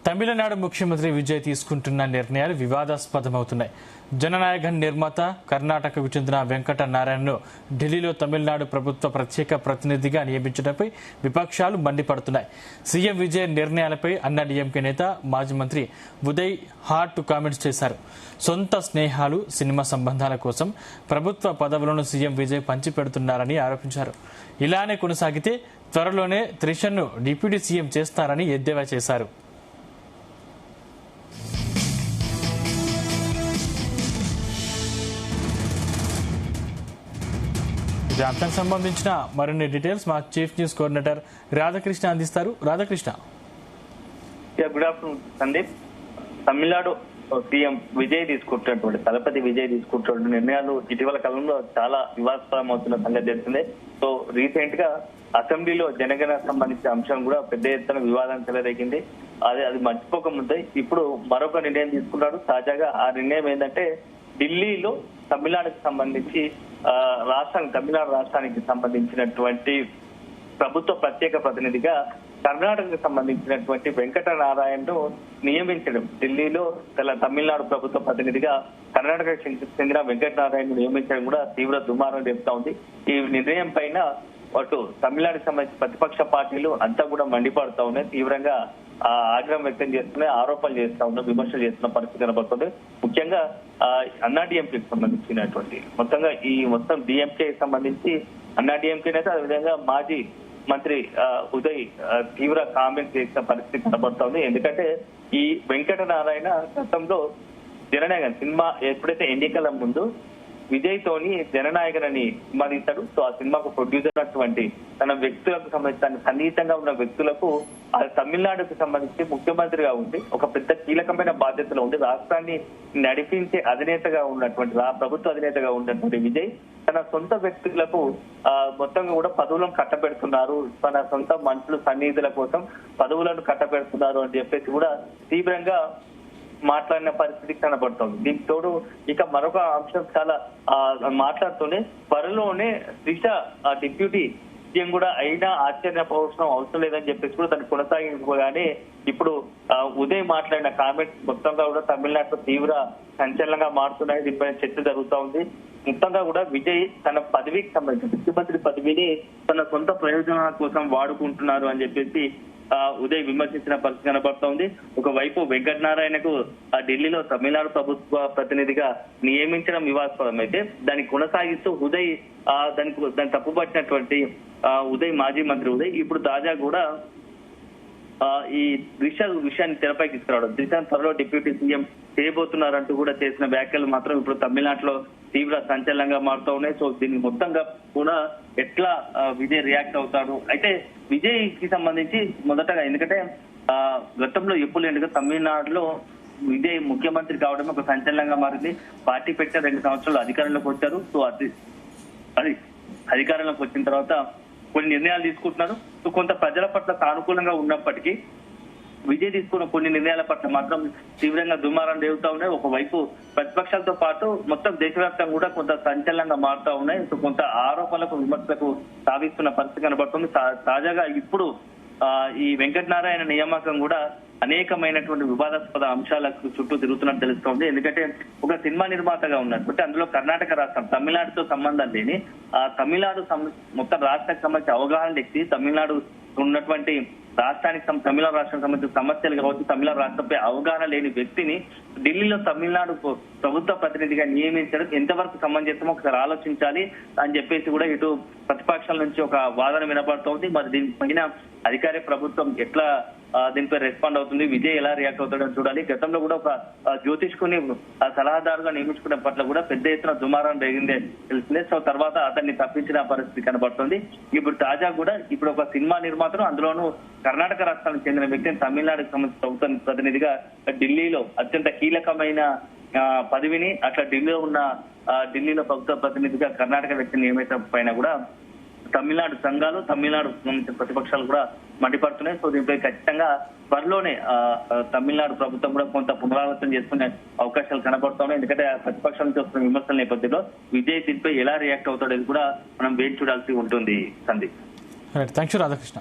తమిళనాడు ముఖ్యమంత్రి విజయ్ తీసుకుంటున్న నిర్ణయాలు వివాదాస్పదమవుతున్నాయి. జననాయగన్ నిర్మాత కర్ణాటకకు చెందిన వెంకట నారాయణను ఢిల్లీలో తమిళనాడు ప్రభుత్వ ప్రత్యేక ప్రతినిధిగా నియమించడంపై విపక్షాలు మండిపడుతున్నాయి. సీఎం విజయ్ నిర్ణయాలపై అన్నాడీఎంకే నేత మాజీ మంత్రి ఉదయ్ హాట్ కామెంట్స్ చేశారు. సొంత స్నేహాలు, సినిమా సంబంధాల కోసం ప్రభుత్వ పదవులను సీఎం విజయ్ పంచిపెడుతున్నారని ఆరోపించారు. ఇలానే కొనసాగితే త్వరలోనే త్రిషన్ను డిప్యూటీ సీఎం చేస్తారని ఎద్దేవా చేశారు. అంశానికి సంబంధించిన మరిన్ని డీటెయిల్స్ మా చీఫ్ న్యూస్ కోఆర్డినేటర్ రాధాకృష్ణ అందిస్తారు. Radhakrishna. Good afternoon Sandeep. Tamil Nadu CM Vijay తీసుకుంటున్నటువంటి తలపతి విజయ్ తీసుకుంటున్న నిర్ణయాలు ఇటీవల కాలంలో చాలా వివాదాస్పదం అవుతున్న సంగతి తెలిసిందే. సో రీసెంట్ గా అసెంబ్లీలో జనగణ సంబంధించిన అంశం కూడా పెద్ద ఎత్తున వివాదం చెలరేగింది. అది మర్చిపోకముందే ఇప్పుడు మరొక నిర్ణయం తీసుకున్నాడు. తాజాగా ఆ నిర్ణయం ఏంటంటే ఢిల్లీలో తమిళనాడుకు సంబంధించి తమిళనాడు రాష్ట్రానికి సంబంధించినటువంటి ప్రభుత్వ ప్రత్యేక ప్రతినిధిగా కర్ణాటకకు సంబంధించినటువంటి వెంకట నారాయణను నియమించడం, ఢిల్లీలో తమిళనాడు ప్రభుత్వ ప్రతినిధిగా కర్ణాటకకు చెందిన వెంకట నారాయణను నియమించడం కూడా తీవ్ర దుమారం రేపుతా ఉంది. ఈ నిర్ణయం పైన అటు తమిళనాడుకు సంబంధించిన ప్రతిపక్ష పార్టీలు అంతా కూడా మండిపడుతూ ఉన్నాయి, తీవ్రంగా ఆగ్రహం వ్యక్తం చేస్తున్నాయి, ఆరోపణలు చేస్తా ఉన్నాయి, విమర్శలు చేస్తున్న పరిస్థితి కనబడుతుంది. ముఖ్యంగా అన్నాడీఎంకేకి సంబంధించినటువంటి మొత్తంగా ఈ మొత్తం డిఎంకేకి సంబంధించి అన్నాడీఎంకే నేత అదేవిధంగా మాజీ మంత్రి ఉదయ్ తీవ్ర కామెంట్ చేసిన పరిస్థితి కనబడుతోంది. ఎందుకంటే ఈ వెంకట నారాయణ గతంలో జననాయకన్ సినిమా ఎప్పుడైతే ఎన్నికల ముందు విజయ్ తోని జననాయకన్ అని సినిమా తీశాడు. సో ఆ సినిమాకు ప్రొడ్యూసర్ అటువంటి తన వ్యక్తులకు సంబంధించి సన్నిహితంగా ఉన్న వ్యక్తులకు తమిళనాడుకు సంబంధించి ముఖ్యమంత్రిగా ఉండి ఒక పెద్ద కీలకమైన బాధ్యతలో ఉండి రాష్ట్రాన్ని నడిపించే అధినేతగా ఉన్నటువంటి ప్రభుత్వ అధినేతగా ఉన్నటువంటి విజయ్ తన సొంత వ్యక్తులకు మొత్తంగా కూడా పదవులను కట్టబెడుతున్నారు, తన సొంత మనుషులు సన్నిహితుల కోసం పదవులను కట్టబెడుతున్నారు అని చెప్పేసి కూడా తీవ్రంగా మాట్లాడిన పరిస్థితి కనబడుతోంది. దీనికి తోడు ఇక మరొక అంశం చాలా మాట్లాడుతూనే త్వరలోనే త్రిష డిప్యూటీ సీఎం కూడా అయినా ఆశ్చర్యపోవాల్సిన అవసరం లేదని చెప్పేసి కూడా దాన్ని కొనసాగించుకోగానే ఇప్పుడు ఉదయ్ మాట్లాడిన కామెంట్స్ మొత్తంగా కూడా తమిళనాడులో తీవ్ర సంచలనంగా మారుతున్నాయి. దీనిపైన చర్చ జరుగుతూ ఉంది. మొత్తంగా కూడా విజయ్ తన పదవికి సంబంధించిన ముఖ్యమంత్రి పదవిని తన సొంత ప్రయోజనాల కోసం వాడుకుంటున్నారు అని చెప్పేసి ఉదయ్ విమర్శించిన పరిస్థితి కనబడుతోంది. ఒకవైపు వెంకట నారాయణకు ఢిల్లీలో తమిళనాడు ప్రభుత్వ ప్రతినిధిగా నియమించడం వివాదాస్పదం అయితే దాన్ని కొనసాగిస్తూ ఉదయ్ దాన్ని తప్పుపట్టినటువంటి ఉదయ్ మాజీ మంత్రి ఉదయ్ ఇప్పుడు తాజా కూడా ఈ త్రిష విషయాన్ని తెరపైకి తీసుకురావడం, త్రిష త్వరలో డిప్యూటీ సీఎం చేయబోతున్నారంటూ కూడా చేసిన వ్యాఖ్యలు మాత్రం ఇప్పుడు తమిళనాడులో తీవ్ర సంచలనంగా మారుతూ ఉన్నాయి. సో దీనికి మొత్తంగా కూడా ఎట్లా విజయ్ రియాక్ట్ అవుతాడు అయితే విజయ్ కి సంబంధించి మొదటగా ఎందుకంటే గతంలో ఎప్పుడు లేనిగా తమిళనాడులో విజయ్ ముఖ్యమంత్రి కావడం ఒక సంచలనంగా మారింది. పార్టీ పెట్టిన 2 సంవత్సరాలు అధికారంలోకి వచ్చారు. సో అది అధికారంలోకి వచ్చిన తర్వాత కొన్ని నిర్ణయాలు తీసుకుంటున్నారు. సో కొంత ప్రజల పట్ల సానుకూలంగా ఉన్నప్పటికీ విజయ్ తీసుకున్న కొన్ని నిర్ణయాల పట్ల మాత్రం తీవ్రంగా దుమారం రేగుతా ఉన్నాయి. ఒకవైపు ప్రతిపక్షాలతో పాటు మొత్తం దేశవ్యాప్తంగా కూడా కొంత సంచలనంగా మారుతా ఉన్నాయి. సో కొంత ఆరోపణలకు విమర్శలకు సాధిస్తున్న పరిస్థితి కనబడుతుంది. తాజాగా ఇప్పుడు ఈ వెంకట నారాయణ నియామకం కూడా అనేకమైనటువంటి వివాదాస్పద అంశాలకు చుట్టూ తిరుగుతున్నట్టు తెలుస్తోంది. ఎందుకంటే ఒక సినిమా నిర్మాతగా ఉన్నటువంటి అందులో కర్ణాటక రాష్ట్రం తమిళనాడుతో సంబంధం లేని తమిళనాడు మొత్తం రాష్ట్రానికి సంబంధించి అవగాహన వ్యక్తి తమిళనాడు ఉన్నటువంటి తమిళనాడు రాష్ట్రానికి సంబంధించిన సమస్యలు కావచ్చు, తమిళనాడు రాష్ట్రంపై అవగాహన లేని వ్యక్తిని ఢిల్లీలో తమిళనాడు ప్రభుత్వ ప్రతినిధిగా నియమించడం ఎంతవరకు సమంజసమో ఒకసారి ఆలోచించాలి అని చెప్పేసి కూడా ఇటు ప్రతిపక్షాల నుంచి ఒక వాదన వినపడుతోంది. మరి దీనిపైన అధికార ప్రభుత్వం ఎట్లా దీనిపై రెస్పాండ్ అవుతుంది, విజయ్ ఎలా రియాక్ట్ అవుతాడో చూడాలి. గతంలో కూడా ఒక జ్యోతిష్కుని సలహాదారుగా నియమించుకునే పట్ల కూడా పెద్ద ఎత్తున దుమారం రేగిందే తెలిసిందే. సో తర్వాత అతన్ని తప్పించిన పరిస్థితి కనబడుతుంది. ఇప్పుడు తాజా కూడా ఇప్పుడు ఒక సినిమా నిర్మాతను అందులోనూ కర్ణాటక రాష్ట్రానికి చెందిన వ్యక్తిని తమిళనాడుకు సంబంధించిన ప్రభుత్వ ప్రతినిధిగా ఢిల్లీలో అత్యంత కీలకమైన పదవిని అట్లా ఢిల్లీలో ప్రభుత్వ ప్రతినిధిగా కర్ణాటక వ్యక్తిని నియమించడం పైన కూడా తమిళనాడు సంఘాలు, తమిళనాడు ప్రతిపక్షాలు కూడా మండిపడుతున్నాయి. సో దీనిపై ఖచ్చితంగా త్వరలోనే తమిళనాడు ప్రభుత్వం కూడా కొంత పునరాలోచన చేసుకునే అవకాశాలు కనబడుతున్నాయి. ఎందుకంటే ప్రతిపక్షాల నుంచి వస్తున్న విమర్శల నేపథ్యంలో విజయ్ దీనిపై ఎలా రియాక్ట్ అవుతాడో కూడా మనం వేచి చూడాల్సి ఉంటుంది. సందీప్. Thank you Radhakrishna.